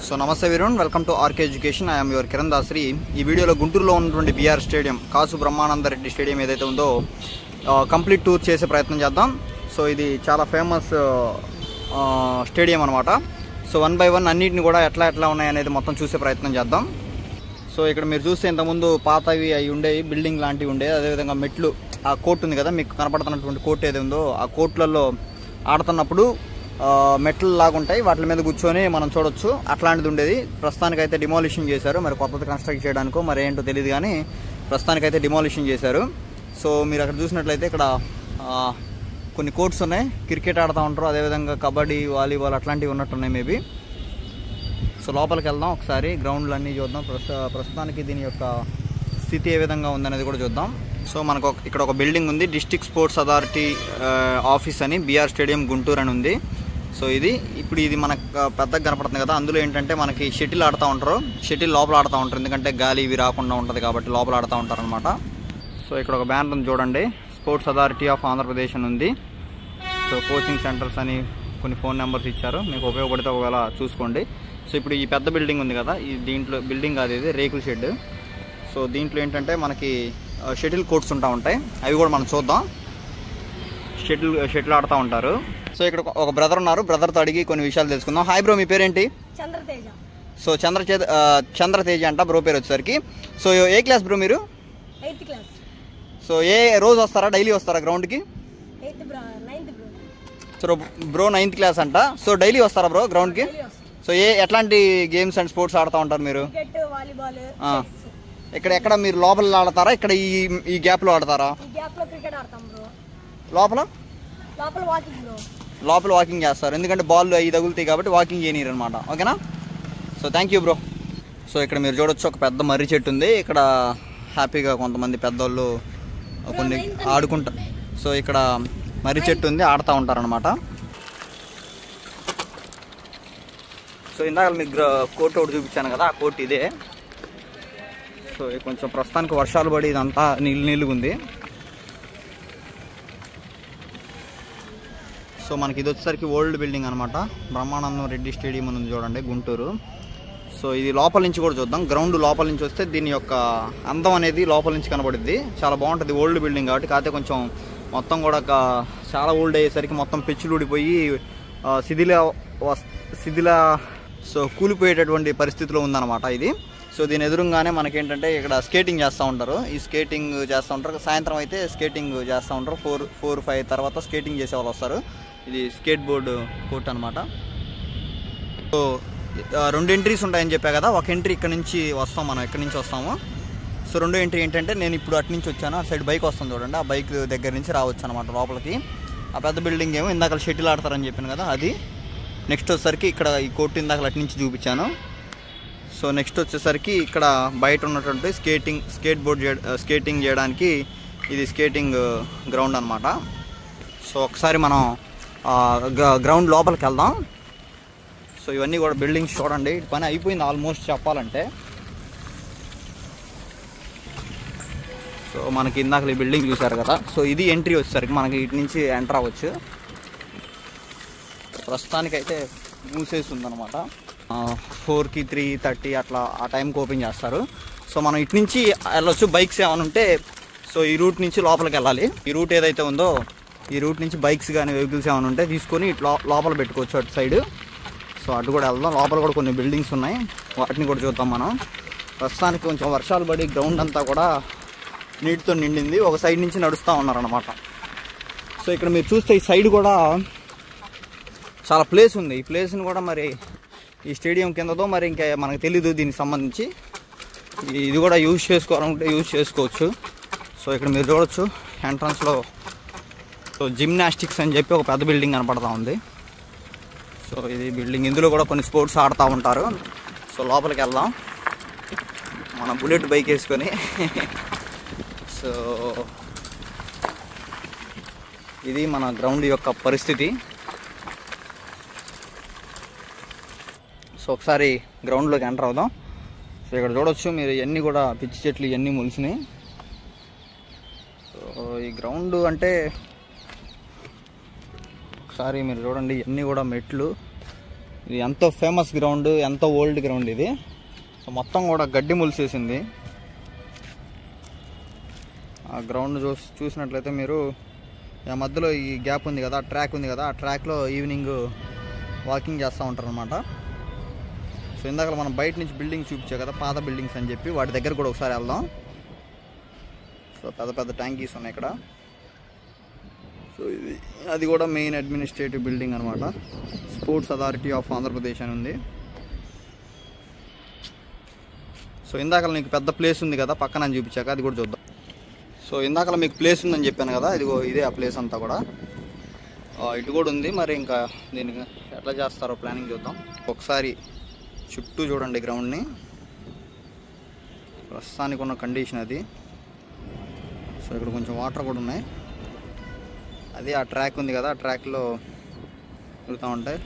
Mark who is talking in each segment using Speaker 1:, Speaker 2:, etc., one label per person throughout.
Speaker 1: So నమస్తే వీరున్, welcome to RK education. I'm your Kiran Dasari. ఈ వీడియోలో గుంటూరులో ఉన్నటువంటి BR stadium, Kasu Brahmananda Reddy stadium ఏదైతే ఉందో కంప్లీట్ టూర్ చేసే ప్రయత్నం చేద్దాం. సో ఇది చాలా ఫేమస్ స్టేడియం అనమాట. సో 1 by 1 అన్నిటిని కూడా ఎట్లా ఉన్నాయనేది మొత్తం చూసే ప్రయత్నం చేద్దాం. సో ఇక్కడ మీరు చూస్తే ఇంతకుముందు పాతవి అవి ఉండేవి, బిల్డింగ్ లాంటివి ఉండేవి. అదేవిధంగా మెట్లు, ఆ కోర్టు ఉంది కదా మీకు కనపడుతున్నటువంటి కోర్టు ఏది ఉందో ఆ కోర్టులలో ఆడుతున్నప్పుడు మెట్లు లాగుంటాయి, వాటి మీద కూర్చొని మనం చూడొచ్చు. అట్లాంటిది ఉండేది. ప్రస్తుతానికైతే డిమాలిషన్ చేశారు. మరి కొత్తది కన్స్ట్రక్ట్ చేయడానికో మరి ఏంటో తెలియదు, కానీ ప్రస్తుతానికైతే డిమాలిషన్ చేశారు. సో మీరు అక్కడ చూసినట్లయితే ఇక్కడ కొన్ని కోర్ట్స్ ఉన్నాయి, క్రికెట్ ఆడుతూ ఉంటారు. అదేవిధంగా కబడ్డీ, వాలీబాల్ అట్లాంటివి ఉన్నట్టున్నాయి మేబీ. సో లోపలికి వెళ్దాం, ఒకసారి గ్రౌండ్లు అన్నీ చూద్దాం. ప్రస్తుతానికి దీని యొక్క స్థితి ఏ విధంగా ఉందనేది కూడా చూద్దాం. సో మనకు ఇక్కడ ఒక బిల్డింగ్ ఉంది, డిస్ట్రిక్ట్ స్పోర్ట్స్ అథారిటీ ఆఫీస్ అని, బీఆర్ స్టేడియం గుంటూరు అని ఉంది. సో ఇది మనకు పెద్దగా కనపడుతుంది కదా. అందులో ఏంటంటే మనకి షటిల్ ఆడుతూ ఉంటారు, షటిల్ లోపల ఆడుతూ ఉంటారు, ఎందుకంటే గాలి ఇవి రాకుండా ఉంటుంది కాబట్టి లోపల ఆడుతూ ఉంటారు అనమాట. సో ఇక్కడ ఒక బ్యానర్ ఉంది చూడండి, స్పోర్ట్స్ అథారిటీ ఆఫ్ ఆంధ్రప్రదేశ్ అని ఉంది. సో కోచింగ్ సెంటర్స్ అని కొన్ని ఫోన్ నెంబర్స్ ఇచ్చారు, మీకు ఉపయోగపడితే ఒకవేళ చూసుకోండి. సో ఇప్పుడు ఈ పెద్ద బిల్డింగ్ ఉంది కదా, దీంట్లో బిల్డింగ్ కాదు, ఇది రేకుల షెడ్. సో దీంట్లో ఏంటంటే మనకి షటిల్ కోర్ట్స్ ఉంటాయి, అవి కూడా మనం చూద్దాం. షటిల్ ఆడుతూ ఉంటారు. సో ఇక్కడ ఒక బ్రదర్ ఉన్నారు, బ్రదర్తో అడిగి కొన్ని విషయాలు తెలుసుకుందాం. హాయ్ బ్రో, మీ పేరేంటి?
Speaker 2: చంద్రతేజ.
Speaker 1: సో చంద్రతేజ అంట బ్రో పేరు వచ్చేసరికి. సో ఏ క్లాస్ బ్రో మీరు?
Speaker 2: 8th class.
Speaker 1: సో ఏ రోజు వస్తారా, డైలీ వస్తారా గ్రౌండ్కి?
Speaker 2: 9th bro.
Speaker 1: So bro 9th class అంట. సో డైలీ వస్తారా బ్రో గ్రౌండ్కి? సో ఎట్లాంటి గేమ్స్ అండ్ స్పోర్ట్స్ ఆడుతూ ఉంటారు మీరు?
Speaker 2: Cricket, volleyball.
Speaker 1: ఎక్కడ మీరు లోపల ఆడతారా, ఇక్కడ ఈ గ్యాప్లో ఆడతారా?
Speaker 2: ఈ గ్యాప్ లో క్రికెట్ ఆడతాం బ్రో.
Speaker 1: లోపల
Speaker 2: వాకింగ్ బ్రో.
Speaker 1: లోపల వాకింగ్ చేస్తారు, ఎందుకంటే బాల్ అవి తగులుతాయి కాబట్టి వాకింగ్ చేయనీరు అనమాట. ఓకేనా? So thank you bro. So ఇక్కడ మీరు చూడొచ్చు, ఒక పెద్ద మర్రి చెట్టు ఉంది. ఇక్కడ హ్యాపీగా కొంతమంది పెద్దోళ్ళు కొన్ని ఆడుకుంటారు. సో ఇక్కడ మర్రి చెట్టు ఉంది, ఆడుతూ ఉంటారనమాట. సో ఇందాక మీకు కోర్టు ఒకటి చూపించాను కదా, ఆ కోర్టు ఇదే. సో కొంచెం ప్రస్తుతానికి వర్షాలు పడి ఇదంతా నీళ్ళుగా ఉంది. సో మనకి ఇది వచ్చేసరికి ఓల్డ్ బిల్డింగ్ అనమాట, బ్రహ్మానందం రెడ్డి స్టేడియం అని ఉంది చూడండి, గుంటూరు. సో ఇది లోపల నుంచి కూడా చూద్దాం. గ్రౌండ్ లోపల నుంచి వస్తే దీని యొక్క అందం అనేది లోపల నుంచి కనబడుద్ది. చాలా బాగుంటుంది, ఓల్డ్ బిల్డింగ్ కాబట్టి. కాకపోతే కొంచెం మొత్తం కూడా చాలా ఓల్డ్ అయ్యేసరికి మొత్తం పెచ్చులు ఊడిపోయి శిథిల కూలిపోయేటటువంటి పరిస్థితిలో ఉందన్నమాట ఇది. సో దీని ఎదురుగానే మనకేంటంటే ఇక్కడ స్కేటింగ్ చేస్తూ ఉంటారు. ఈ స్కేటింగ్ చేస్తూ ఉంటారు, సాయంత్రం అయితే స్కేటింగ్ చేస్తూ ఉంటారు. 4-5 తర్వాత స్కేటింగ్ చేసే వాళ్ళు వస్తారు. ఇది స్కేట్ బోర్డు కోర్ట్ అనమాట. సో 2 ఎంట్రీస్ ఉంటాయని చెప్పా కదా. ఒక ఎంట్రీ ఇక్కడ నుంచి వస్తాం, మనం ఇక్కడ నుంచి వస్తాము. సో 2వ ఎంట్రీ ఏంటంటే నేను ఇప్పుడు అటు నుంచి వచ్చాను, ఆ సైడ్ బైక్ వస్తుంది చూడండి, ఆ బైక్ దగ్గర నుంచి రావచ్చు అనమాట లోపలికి. ఆ పెద్ద బిల్డింగ్ ఏమో ఇందాక షటిల్ ఆడతారని చెప్పాను కదా, అది. నెక్స్ట్ వచ్చేసరికి ఇక్కడ ఈ కోర్టు ఇందాక అటు నుంచి చూపించాను. సో నెక్స్ట్ వచ్చేసరికి ఇక్కడ బయట ఉన్నటువంటి స్కేటింగ్ చేయడానికి ఇది స్కేటింగ్ గ్రౌండ్ అనమాట. సో ఒకసారి మనం గ్రౌండ్ లోపలికి వెళ్దాం. సో ఇవన్నీ కూడా బిల్డింగ్స్ చూడండి, పని అయిపోయింది ఆల్మోస్ట్ చెప్పాలంటే. సో మనకి ఇందాక ఈ బిల్డింగ్ చూసారు కదా, సో ఇది ఎంట్రీ వచ్చేసరికి మనకి ఇటు నుంచి ఎంటర్ అవ్వచ్చు. ప్రస్తుతానికైతే మూసేసి ఉందన్నమాట. 4కి 3:30 అట్లా ఆ టైంకి ఓపెన్ చేస్తారు. సో మనం ఇటు నుంచి వెళ్ళొచ్చు, బైక్స్ ఏమైనా ఉంటే. సో ఈ రూట్ నుంచి లోపలికి వెళ్ళాలి. ఈ రూట్ ఏదైతే ఉందో ఈ రూట్ నుంచి బైక్స్ కానీ వెహికల్స్ ఏమైనా ఉంటే తీసుకొని ఇట్లా లోపల పెట్టుకోవచ్చు అటు సైడ్. సో అటు కూడా వెళ్దాం. లోపల కూడా కొన్ని బిల్డింగ్స్ ఉన్నాయి, వాటిని కూడా చూద్దాం మనం. ప్రస్తుతానికి కొంచెం వర్షాలు పడి గ్రౌండ్ అంతా కూడా నీటితో నిండింది. ఒక సైడ్ నుంచి నడుస్తూ ఉన్నారనమాట. సో ఇక్కడ మీరు చూస్తే ఈ సైడ్ కూడా చాలా ప్లేస్ ఉంది. ఈ ప్లేస్ని కూడా మరి ఈ స్టేడియం కిందతో మరి ఇంకా మనకు తెలీదు దీనికి సంబంధించి. ఇది కూడా యూజ్ చేసుకోవాలంటే యూజ్ చేసుకోవచ్చు. సో ఇక్కడ మీరు చూడవచ్చు ఎంట్రన్స్లో సో జిమ్నాస్టిక్స్ అని చెప్పి ఒక పెద్ద బిల్డింగ్ కనపడతా ఉంది. సో ఇది బిల్డింగ్, ఇందులో కూడా కొన్ని స్పోర్ట్స్ ఆడుతూ ఉంటారు. సో లోపలికి వెళ్దాం మన బుల్లెట్ బైక్ వేసుకొని. సో ఇది మన గ్రౌండ్ యొక్క పరిస్థితి. సో ఒకసారి గ్రౌండ్లోకి ఎంటర్ అవుదాం. సో ఇక్కడ చూడొచ్చు మీరు, ఇవన్నీ కూడా పిచ్చి చెట్లు ఇవన్నీ మొలిసినాయి. సో ఈ గ్రౌండ్ అంటే ఒకసారి మీరు చూడండి, ఇవన్నీ కూడా మెట్లు, ఇది ఎంతో ఫేమస్ గ్రౌండ్, ఎంతో ఓల్డ్ గ్రౌండ్ ఇది. సో మొత్తం కూడా గడ్డి ములిసేసింది. ఆ గ్రౌండ్ చూసినట్లయితే మీరు ఆ మధ్యలో ఈ గ్యాప్ ఉంది కదా, ట్రాక్ ఉంది కదా, ఆ ట్రాక్లో ఈవినింగ్ వాకింగ్ చేస్తూ ఉంటారు అనమాట. సో ఇందాక మనం బయట నుంచి బిల్డింగ్ చూపించా కదా, పాత బిల్డింగ్స్ అని చెప్పి, వాటి దగ్గర కూడా ఒకసారి వెళ్దాం. సో పెద్ద పెద్ద ట్యాంకీస్ ఉన్నాయి ఇక్కడ. సో అది కూడా మెయిన్ అడ్మినిస్ట్రేటివ్ బిల్డింగ్ అనమాట. స్పోర్ట్స్ అథారిటీ ఆఫ్ ఆంధ్రప్రదేశ్ అని ఉంది. సో ఇందాక నీకు పెద్ద ప్లేస్ ఉంది కదా పక్కన అని చూపించాక, అది కూడా చూద్దాం. సో ఇందాక మీకు ప్లేస్ ఉందని చెప్పాను కదా, ఇదే ఆ ప్లేస్ అంతా కూడా. ఇటు కూడా ఉంది. మరి ఇంకా దీనికి ఎట్లా చేస్తారో ప్లానింగ్ చూద్దాం. ఒకసారి చుట్టూ చూడండి గ్రౌండ్ని. ప్రస్తుతానికి ఉన్న కండిషన్ అది. సో ఇక్కడ కొంచెం వాటర్ కూడా ఉన్నాయి. అది ఆ ట్రాక్ ఉంది కదా, ఆ ట్రాక్లో తిరుగుతూ ఉంటాయి.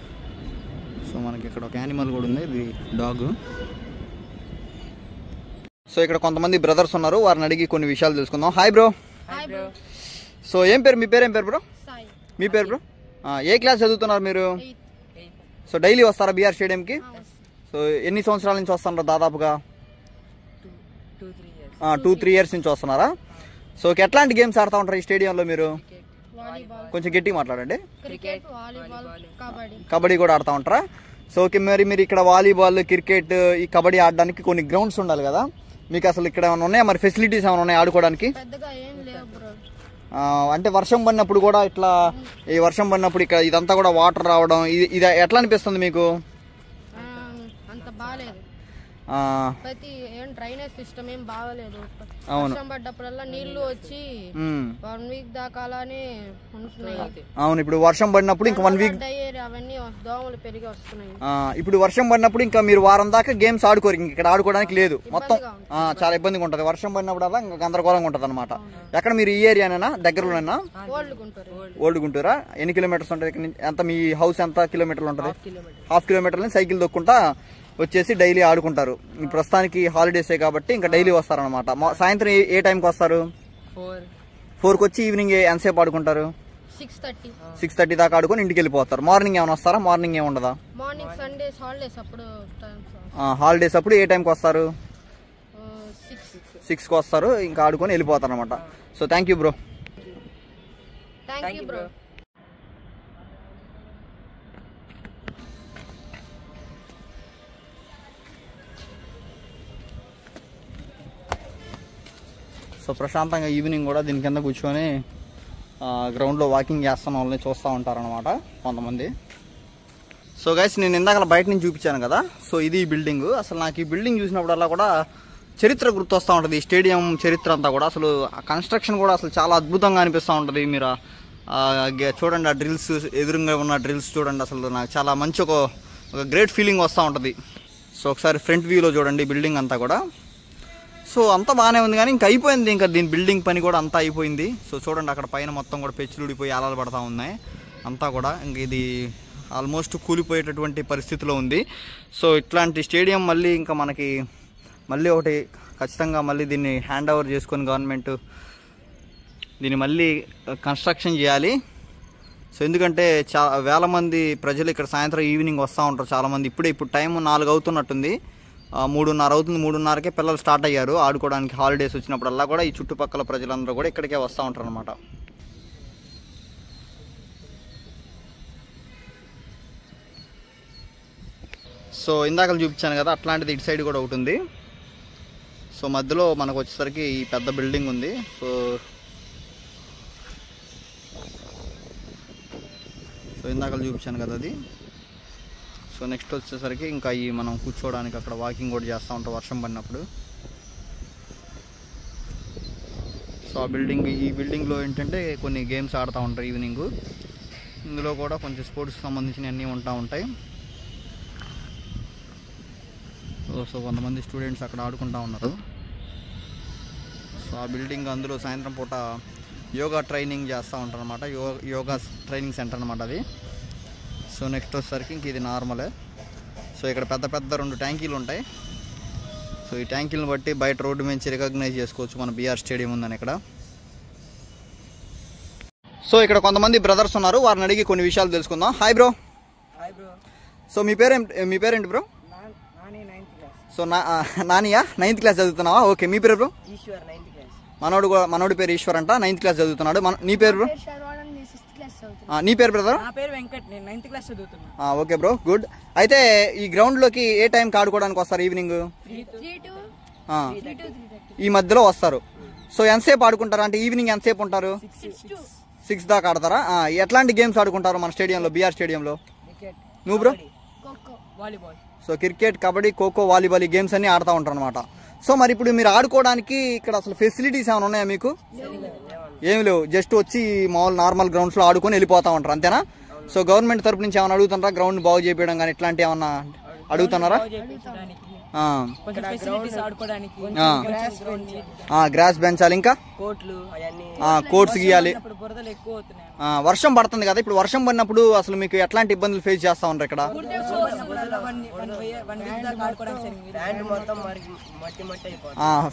Speaker 1: సో మనకి ఇక్కడ ఒక యానిమల్ కూడా ఉంది, ఇది డాగ్. సో ఇక్కడ కొంతమంది బ్రదర్స్ ఉన్నారు, వారిని అడిగి కొన్ని విషయాలు తెలుసుకుందాం. Hi bro. సో మీ పేరు ఏం పేరు బ్రో? మీ పేరు బ్రో? ఏ క్లాస్ చదువుతున్నారు మీరు? సో డైలీ వస్తారా బీఆర్ స్టేడియంకి? సో ఎన్ని సంవత్సరాల నుంచి వస్తున్నారా దాదాపుగా? 2-3 years నుంచి వస్తున్నారా? సో ఎట్లాంటి గేమ్స్ ఆడుతూ ఉంటారు ఈ స్టేడియంలో మీరు? కొంచెం గట్టిగా మాట్లాడండి. కబడ్డీ కూడా ఆడుతూ ఉంటారా? సో ఓకే, మరి మీరు ఇక్కడ వాలీబాల్, క్రికెట్, ఈ కబడ్డీ ఆడడానికి కొన్ని గ్రౌండ్స్ ఉండాలి కదా, మీకు అసలు ఇక్కడ ఏమైనా ఉన్నాయా? మరి ఫెసిలిటీస్ ఏమైనా ఉన్నాయా ఆడుకోవడానికి? అంటే వర్షం పడినప్పుడు కూడా ఇట్లా, ఈ వర్షం పడినప్పుడు ఇక్కడ ఇదంతా కూడా వాటర్ రావడం, ఇది ఎట్లా అనిపిస్తుంది మీకు?
Speaker 2: డ్రైనేజ్ సిస్టమ్ ఏం బాగలేదు.
Speaker 1: అవును,
Speaker 2: వర్షం పడ్డప్పుడల్లా నీళ్లు వచ్చి 1 week దాకా అలానే ఉంటున్నాయి.
Speaker 1: అవును, ఇప్పుడు వర్షం పడినప్పుడు ఇంకా 1 week
Speaker 2: అవన్నీ దోమలు పెరిగి వస్తున్నాయి.
Speaker 1: ఇప్పుడు వర్షం పడినప్పుడు ఇంకా మీరు వారం దాకా గేమ్స్ ఆడుకోరు, ఇక్కడ ఆడుకోవడానికి లేదు. మొత్తం చాలా ఇబ్బందిగా ఉంటుంది. వర్షం పడినప్పుడల్లా ఇంకా గందరగోళంగా ఉంటుంది అనమాట. ఎక్కడ మీరు ఈ ఏరియానైనా, దగ్గరలోనైనా? ఓల్డ్ గుంటూరా. ఎన్ని కిలోమీటర్స్ ఉంటుంది ఇక్కడ నుంచి? ఎంత మీ హౌస్ ఎంత కిలోమీటర్లు ఉంటుంది? 1/2 kilometer సైకిల్ దొక్కుంటా వచ్చేసి డైలీ ఆడుకుంటారు. ప్రస్తుతానికి హాలిడేసే కాబట్టి ఇంకా డైలీ వస్తారనమాట. సాయంత్రం ఏ టైంకి వస్తారు? 4కి వచ్చి ఈవినింగ్ ఎంతసేపు ఆడుకుంటారు? 6:30 దాకా ఆడుకొని ఇంటికి వెళ్ళిపోతారు. మార్నింగ్ ఏమైనా వస్తారా? మార్నింగ్ ఏమి ఉండదా? హాలిడేస్ అప్పుడు ఏ టైంకి వస్తారు? 6కి వస్తారు, ఇంకా ఆడుకొని వెళ్ళిపోతారు అనమాట. So thank you bro. So ప్రశాంతంగా ఈవినింగ్ కూడా దీని కింద కూర్చొని గ్రౌండ్లో వాకింగ్ చేస్తున్న వాళ్ళని చూస్తూ ఉంటారనమాట కొంతమంది. సో గైస్, నేను ఇందాక బయట నుంచి చూపించాను కదా, సో ఇది ఈ బిల్డింగ్. అసలు నాకు ఈ బిల్డింగ్ చూసినప్పుడల్లా కూడా చరిత్ర గుర్తొస్తూ ఉంటుంది. ఈ స్టేడియం చరిత్ర అంతా కూడా, అసలు ఆ కన్స్ట్రక్షన్ కూడా అసలు చాలా అద్భుతంగా అనిపిస్తూ ఉంటుంది. మీరు చూడండి, ఆ డ్రిల్స్, ఎదురుగా ఉన్న డ్రిల్స్ చూడండి. అసలు నాకు చాలా మంచి ఒక గ్రేట్ ఫీలింగ్ వస్తూ ఉంటుంది. సో ఒకసారి ఫ్రంట్ వ్యూలో చూడండి బిల్డింగ్ అంతా కూడా. సో అంతా బాగానే ఉంది, కానీ ఇంకా అయిపోయింది. ఇంకా దీని బిల్డింగ్ పని కూడా అంతా అయిపోయింది. సో చూడండి, అక్కడ పైన మొత్తం కూడా పెచ్చులు ఊడిపోయి ఆలాలు పడతా ఉన్నాయి అంతా కూడా. ఇంక ఇది ఆల్మోస్ట్ కూలిపోయేటటువంటి పరిస్థితిలో ఉంది. సో ఇట్లాంటి స్టేడియం మళ్ళీ ఇంకా మనకి మళ్ళీ ఒకటి ఖచ్చితంగా మళ్ళీ దీన్ని హ్యాండ్ ఓవర్ చేసుకొని గవర్నమెంట్ దీన్ని మళ్ళీ కన్స్ట్రక్షన్ చేయాలి. సో ఎందుకంటే వేల మంది ప్రజలు ఇక్కడ సాయంత్రం ఈవినింగ్ వస్తూ ఉంటారు చాలామంది. ఇప్పుడు టైం 4 అవుతున్నట్టుంది, 3:30 అవుతుంది. 3:30కే పిల్లలు స్టార్ట్ అయ్యారు ఆడుకోవడానికి. హాలిడేస్ వచ్చినప్పుడల్లా కూడా ఈ చుట్టుపక్కల ప్రజలందరూ కూడా ఇక్కడికే వస్తూ ఉంటారు అనమాట. సో ఇందాక చూపించాను కదా, అట్లాంటిది ఇటు సైడ్ కూడా ఒకటి ఉంది. సో మధ్యలో మనకు వచ్చేసరికి ఈ పెద్ద బిల్డింగ్ ఉంది. సో ఇందాక చూపించాను కదా అది. సో నెక్స్ట్ వచ్చేసరికి ఇంకా ఈ మనం కూర్చోవడానికి అక్కడ వాకింగ్ కూడా చేస్తూ ఉంటాం వర్షం పడినప్పుడు. సో ఆ ఈ బిల్డింగ్లో ఏంటంటే కొన్ని గేమ్స్ ఆడుతూ ఉంటారు ఈవినింగ్. ఇందులో కూడా కొంచెం స్పోర్ట్స్కి సంబంధించిన అన్నీ ఉంటాయి. సో కొంతమంది స్టూడెంట్స్ అక్కడ ఆడుకుంటూ ఉన్నారు. సో ఆ బిల్డింగ్ అందులో సాయంత్రం పూట యోగా ట్రైనింగ్ చేస్తూ ఉంటారు అనమాట. యోగా ట్రైనింగ్ సెంటర్ అనమాట అది. సో నెక్స్ట్ వచ్చేసరికి ఇంక ఇది నార్మలే. సో ఇక్కడ పెద్ద 2 ట్యాంకీలు ఉంటాయి. సో ఈ ట్యాంకీలను బట్టి బయట రోడ్డు నుంచి రికగ్నైజ్ చేసుకోవచ్చు మన బీఆర్ స్టేడియం ఉందని ఇక్కడ. సో ఇక్కడ కొంతమంది బ్రదర్స్ ఉన్నారు, వారిని అడిగి కొన్ని విషయాలు తెలుసుకుందాం. Hi bro. సో మీ పేరేంటి బ్రో? సో నానియా 9th క్లాస్ చదువుతున్నావా? ఓకే, మీ పేరు బ్రో? మనోడి పేరు ఈశ్వర్ అంట, 9th క్లాస్ చదువుతున్నాడు. నీ పేరు బ్రో? నీ పేరు బ్రదర్? Okay bro, good. అయితే ఈ గ్రౌండ్ లోకి ఏ టైంకి ఆడుకోవడానికి వస్తారు? ఈవినింగ్ ఈ మధ్యలో వస్తారు. సో ఎంతసేపు ఆడుకుంటారు? అంటే ఈవినింగ్ ఎంతసేపు ఉంటారు? 6 దాకా ఆడతారా? ఎట్లాంటి గేమ్స్ ఆడుకుంటారు మన స్టేడియంలో, బీఆర్ స్టేడియంలో? నువ్వు bro? So cricket, kabaddi, kho kho, volleyball ఈ గేమ్స్ అన్ని ఆడుతూ ఉంటారు అనమాట. సో మరి ఇప్పుడు మీరు ఆడుకోవడానికి ఇక్కడ అసలు ఫెసిలిటీస్ ఏమైనా ఉన్నాయా మీకు? ఏమి లేవు, జస్ట్ వచ్చి మామూలు నార్మల్ గ్రౌండ్స్ లో ఆడుకొని వెళ్ళిపోతా ఉంటారు, అంతేనా? సో గవర్నమెంట్ తరపు నుంచి ఏమైనా అడుగుతున్నారా? గ్రౌండ్ బాగు చేయడం కానీ ఇట్లాంటి ఏమన్నా అడుగుతున్నారా? గ్రాస్ పెంచాలి, ఇంకా కోర్ట్స్ గీయాలి. వర్షం పడుతుంది కదా, ఇప్పుడు వర్షం పడినప్పుడు అసలు మీకు ఎట్లాంటి ఇబ్బందులు ఫేస్ చేస్తా ఉంటారు ఇక్కడ?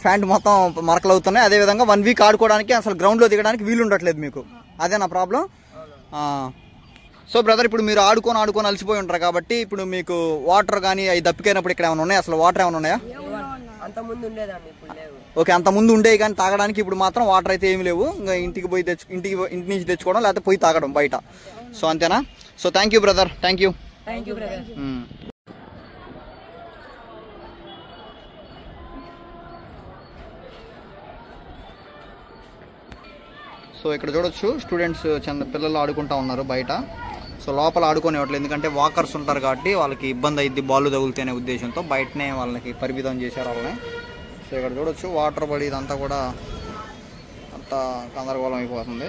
Speaker 1: ఫ్యాంట్ మొత్తం మరకలు అవుతున్నాయి. అదే విధంగా 1 వీక్ ఆడుకోవడానికి అసలు గ్రౌండ్ లో దిగడానికి వీలు ఉండట్లేదు మీకు, అదే నా ప్రాబ్లం. సో బ్రదర్, ఇప్పుడు మీరు ఆడుకొని అలసిపోయి ఉంటారు కాబట్టి ఇప్పుడు మీకు వాటర్ కానీ అవి దప్పికైనప్పుడు ఇక్కడ ఏమైనా ఉన్నాయా? అసలు వాటర్ ఏమైనా ఉన్నాయా? ఓకే, అంత ముందు ఉండేవి కానీ తాగడానికి, ఇప్పుడు మాత్రం వాటర్ అయితే ఏమి లేవు. ఇంకా ఇంటి నుంచి తెచ్చుకోవడం, లేకపోతే పోయి తాగడం బయట. సో అంతేనా? So thank you brother, thank you. So ఇక్కడ చూడొచ్చు స్టూడెంట్స్ పిల్లలు ఆడుకుంటా ఉన్నారు బయట. సో లోపల ఆడుకోనివ్వట్లేదు, ఎందుకంటే వాకర్స్ ఉంటారు కాబట్టి వాళ్ళకి ఇబ్బంది అయింది, బాల్ తగులుతేనే ఉద్దేశంతో బయటనే వాళ్ళకి పరిమితం చేశారు వాళ్ళని. సో ఇక్కడ చూడొచ్చు వాటర్ పడి ఇదంతా కూడా అంతా గందరగోళం అయిపోతుంది.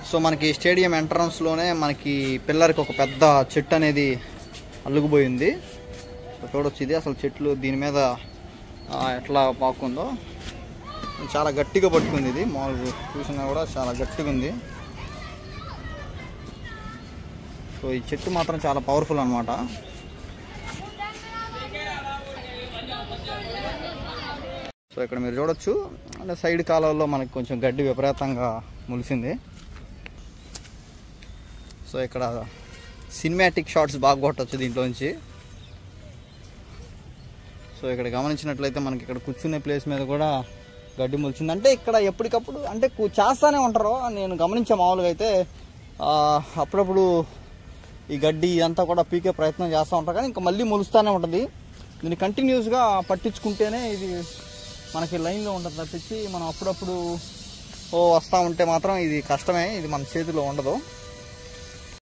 Speaker 1: సో మనకి స్టేడియం ఎంట్రన్స్లోనే మనకి పిల్లర్కి ఒక పెద్ద చెట్టు అనేది అల్లుకుపోయింది. సో చూడొచ్చు, ఇది అసలు చెట్లు దీని మీద ఎట్లా పాకుందో చాలా గట్టిగా పట్టుకుంది. ఇది మామూలు చూసినా కూడా చాలా గట్టిగా ఉంది. సో ఈ చెట్టు మాత్రం చాలా పవర్ఫుల్ అనమాట. సో ఇక్కడ మీరు చూడొచ్చు, అంటే సైడ్ కాలంలో మనకి కొంచెం గడ్డి విపరీతంగా ములిసింది. సో ఇక్కడ సినిమాటిక్ షాట్స్ బాగా కొట్టచ్చు దీంట్లోంచి. సో ఇక్కడ గమనించినట్లయితే మనకి ఇక్కడ కూర్చునే ప్లేస్ మీద కూడా గడ్డి ములిచింది. అంటే ఇక్కడ ఎప్పటికప్పుడు అంటే చేస్తూనే ఉంటారు, నేను గమనించే. మామూలుగా అయితే అప్పుడప్పుడు ఈ గడ్డి అంతా కూడా పీకే ప్రయత్నం చేస్తూ ఉంటారు, కానీ ఇంకా మళ్ళీ మొలుస్తూనే ఉంటుంది. దీన్ని కంటిన్యూస్గా పట్టించుకుంటేనే ఇది మనకి లైన్లో ఉంటుంది తప్పించి మనం అప్పుడప్పుడు వస్తూ ఉంటే మాత్రం ఇది కష్టమే, ఇది మన చేతిలో ఉండదు.